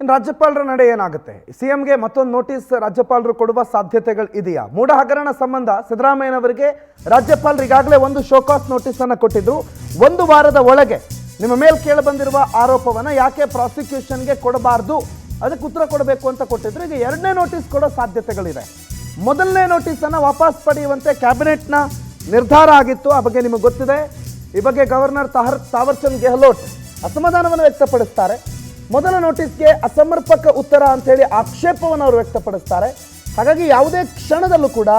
ಇನ್ನು ರಾಜ್ಯಪಾಲರ ನಡೆ ಏನಾಗುತ್ತೆ? ಸಿಎಂಗೆ ಮತ್ತೊಂದು ನೋಟಿಸ್ ರಾಜ್ಯಪಾಲರು ಕೊಡುವ ಸಾಧ್ಯತೆಗಳು ಇದೆಯಾ? ಮೂಡ ಹಗರಣ ಸಂಬಂಧ ಸಿದ್ದರಾಮಯ್ಯನವರಿಗೆ ರಾಜ್ಯಪಾಲರು ಈಗಾಗಲೇ ಒಂದು ಶೋಕಾಸ್ ನೋಟಿಸ್ ಅನ್ನು ಕೊಟ್ಟಿದ್ರು. ಒಂದು ವಾರದ ಒಳಗೆ ನಿಮ್ಮ ಮೇಲೆ ಕೇಳಿ ಬಂದಿರುವ ಆರೋಪವನ್ನು ಯಾಕೆ ಪ್ರಾಸಿಕ್ಯೂಷನ್ಗೆ ಕೊಡಬಾರ್ದು, ಅದಕ್ಕೆ ಉತ್ತರ ಕೊಡಬೇಕು ಅಂತ ಕೊಟ್ಟಿದ್ರು. ಈಗ ಎರಡನೇ ನೋಟಿಸ್ ಕೊಡೋ ಸಾಧ್ಯತೆಗಳಿದೆ. ಮೊದಲನೇ ನೋಟಿಸನ್ನು ವಾಪಸ್ ಪಡೆಯುವಂತೆ ಕ್ಯಾಬಿನೆಟ್ನ ನಿರ್ಧಾರ ಆಗಿತ್ತು. ಆ ಬಗ್ಗೆ ನಿಮಗೆ ಗೊತ್ತಿದೆ. ಈ ಬಗ್ಗೆ ಗವರ್ನರ್ ತಾವರ್ಚಂದ್ ಗೆಹ್ಲೋಟ್ ಅಸಮಾಧಾನವನ್ನು ವ್ಯಕ್ತಪಡಿಸ್ತಾರೆ. ಮೊದಲ ನೋಟಿಸ್ಗೆ ಅಸಮರ್ಪಕ ಉತ್ತರ ಅಂತೇಳಿ ಆಕ್ಷೇಪವನ್ನು ಅವರು ವ್ಯಕ್ತಪಡಿಸ್ತಾರೆ. ಹಾಗಾಗಿ ಯಾವುದೇ ಕ್ಷಣದಲ್ಲೂ ಕೂಡ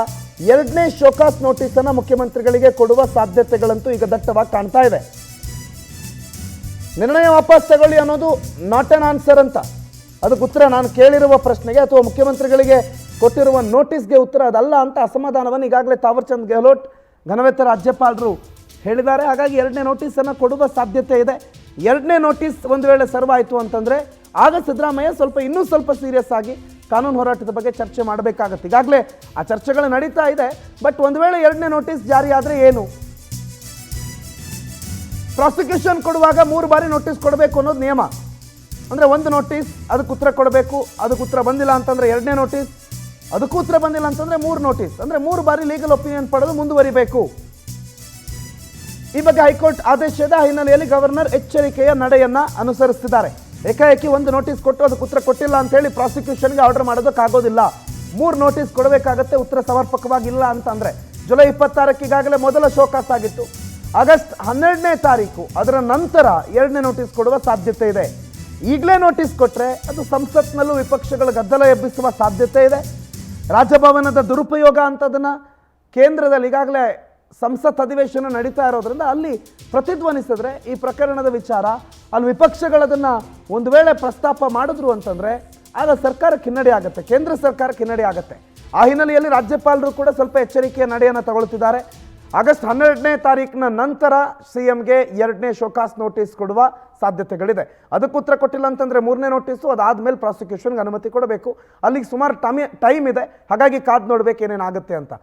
ಎರಡನೇ ಶೋಕಾಸ್ ನೋಟಿಸನ್ನು ಮುಖ್ಯಮಂತ್ರಿಗಳಿಗೆ ಕೊಡುವ ಸಾಧ್ಯತೆಗಳಂತೂ ಈಗ ದಟ್ಟವಾಗಿ ಕಾಣ್ತಾ ಇದೆ. ನಿರ್ಣಯ ವಾಪಸ್ ತಗೊಳ್ಳಿ ಅನ್ನೋದು ನಾಟ್ ಆನ್ ಆನ್ಸರ್ ಅಂತ, ಅದಕ್ಕೆ ಉತ್ತರ ನಾನು ಕೇಳಿರುವ ಪ್ರಶ್ನೆಗೆ ಅಥವಾ ಮುಖ್ಯಮಂತ್ರಿಗಳಿಗೆ ಕೊಟ್ಟಿರುವ ನೋಟಿಸ್ಗೆ ಉತ್ತರ ಅದಲ್ಲ ಅಂತ ಅಸಮಾಧಾನವನ್ನು ಈಗಾಗಲೇ ತಾವರ್ಚಂದ್ ಗೆಹ್ಲೋಟ್ ಘನವೆತ್ತ ರಾಜ್ಯಪಾಲರು ಹೇಳಿದ್ದಾರೆ. ಹಾಗಾಗಿ ಎರಡನೇ ನೋಟಿಸನ್ನು ಕೊಡುವ ಸಾಧ್ಯತೆ ಇದೆ. ಎರಡನೇ ನೋಟಿಸ್ ಒಂದು ವೇಳೆ ಸರ್ವ್ ಆಯಿತು ಅಂತಂದರೆ ಆಗ ಸಿದ್ದರಾಮಯ್ಯ ಇನ್ನೂ ಸ್ವಲ್ಪ ಸೀರಿಯಸ್ ಆಗಿ ಕಾನೂನು ಹೋರಾಟದ ಬಗ್ಗೆ ಚರ್ಚೆ ಮಾಡಬೇಕಾಗತ್ತೆ. ಈಗಾಗಲೇ ಆ ಚರ್ಚೆಗಳು ನಡೀತಾ ಇದೆ. ಬಟ್ ಒಂದು ವೇಳೆ ಎರಡನೇ ನೋಟಿಸ್ ಜಾರಿ ಆದರೆ ಏನು? ಪ್ರಾಸಿಕ್ಯೂಷನ್ ಕೊಡುವಾಗ 3 ಬಾರಿ ನೋಟಿಸ್ ಕೊಡಬೇಕು ಅನ್ನೋದು ನಿಯಮ. ಅಂದರೆ ಒಂದು ನೋಟಿಸ್, ಅದಕ್ಕೆ ಉತ್ತರ ಕೊಡಬೇಕು, ಅದಕ್ಕೆ ಉತ್ತರ ಬಂದಿಲ್ಲ ಅಂತಂದರೆ ಎರಡನೇ ನೋಟಿಸ್, ಅದಕ್ಕೂ ಉತ್ತರ ಬಂದಿಲ್ಲ ಅಂತಂದರೆ 3 ನೋಟಿಸ್, ಅಂದರೆ 3 ಬಾರಿ ಲೀಗಲ್ ಒಪಿನಿಯನ್ ಪಡೆದು ಮುಂದುವರಿಬೇಕು. ಈ ಬಗ್ಗೆ ಹೈಕೋರ್ಟ್ ಆದೇಶದ ಹಿನ್ನೆಲೆಯಲ್ಲಿ ಗವರ್ನರ್ ಎಚ್ಚರಿಕೆಯ ನಡೆಯನ್ನು ಅನುಸರಿಸುತ್ತಿದ್ದಾರೆ. ಏಕಾಏಕಿ ಒಂದು ನೋಟಿಸ್ ಕೊಟ್ಟು ಅದಕ್ಕೆ ಉತ್ತರ ಕೊಟ್ಟಿಲ್ಲ ಅಂತೇಳಿ ಪ್ರಾಸಿಕ್ಯೂಷನ್ಗೆ ಆರ್ಡರ್ ಮಾಡೋದಕ್ಕಾಗೋದಿಲ್ಲ. 3 ನೋಟಿಸ್ ಕೊಡಬೇಕಾಗತ್ತೆ ಉತ್ತರ ಸಮರ್ಪಕವಾಗಿಲ್ಲ ಅಂತಂದರೆ. ಜುಲೈ 26ಕ್ಕೆ ಈಗಾಗಲೇ ಮೊದಲ ಶೋಕಾಸ್ ಆಗಿತ್ತು. ಆಗಸ್ಟ್ 12ನೇ ತಾರೀಕು ಅದರ ನಂತರ ಎರಡನೇ ನೋಟಿಸ್ ಕೊಡುವ ಸಾಧ್ಯತೆ ಇದೆ. ಈಗಲೇ ನೋಟಿಸ್ ಕೊಟ್ಟರೆ ಅದು ಸಂಸತ್ನಲ್ಲೂ ವಿಪಕ್ಷಗಳ ಗದ್ದಲ ಎಬ್ಬಿಸುವ ಸಾಧ್ಯತೆ ಇದೆ. ರಾಜಭವನದ ದುರುಪಯೋಗ ಅಂತದನ್ನು ಕೇಂದ್ರದಲ್ಲಿ ಈಗಾಗಲೇ ಸಂಸತ್ ಅಧಿವೇಶನ ನಡೀತಾ ಇರೋದ್ರಿಂದ ಅಲ್ಲಿ ಪ್ರತಿಧ್ವನಿಸಿದ್ರೆ ಈ ಪ್ರಕರಣದ ವಿಚಾರ ಅಲ್ಲಿ ವಿಪಕ್ಷಗಳದನ್ನು ಒಂದು ವೇಳೆ ಪ್ರಸ್ತಾಪ ಮಾಡಿದ್ರು ಅಂತಂದರೆ ಆಗ ಸರ್ಕಾರಕ್ಕೆ ಹಿನ್ನಡೆ ಆಗುತ್ತೆ, ಕೇಂದ್ರ ಸರ್ಕಾರಕ್ಕೆ ಹಿನ್ನಡೆ ಆಗುತ್ತೆ. ಆ ಹಿನ್ನೆಲೆಯಲ್ಲಿ ರಾಜ್ಯಪಾಲರು ಕೂಡ ಸ್ವಲ್ಪ ಎಚ್ಚರಿಕೆಯ ನಡೆಯನ್ನು ತಗೊಳ್ತಿದ್ದಾರೆ. ಆಗಸ್ಟ್ 12ನೇ ತಾರೀಕಿನ ನಂತರ ಸಿಎಂಗೆ ಎರಡನೇ ಶೋಕಾಸ್ ನೋಟಿಸ್ ಕೊಡುವ ಸಾಧ್ಯತೆಗಳಿದೆ. ಅದಕ್ಕೆ ಉತ್ತರ ಕೊಟ್ಟಿಲ್ಲ ಅಂತಂದರೆ 3ನೇ ನೋಟಿಸು, ಅದಾದಮೇಲೆ ಪ್ರಾಸಿಕ್ಯೂಷನ್ಗೆ ಅನುಮತಿ ಕೊಡಬೇಕು. ಅಲ್ಲಿಗೆ ಸುಮಾರು ಟೈಮ್ ಇದೆ. ಹಾಗಾಗಿ ಕಾದು ನೋಡಬೇಕು ಏನೇನಾಗುತ್ತೆ ಅಂತ.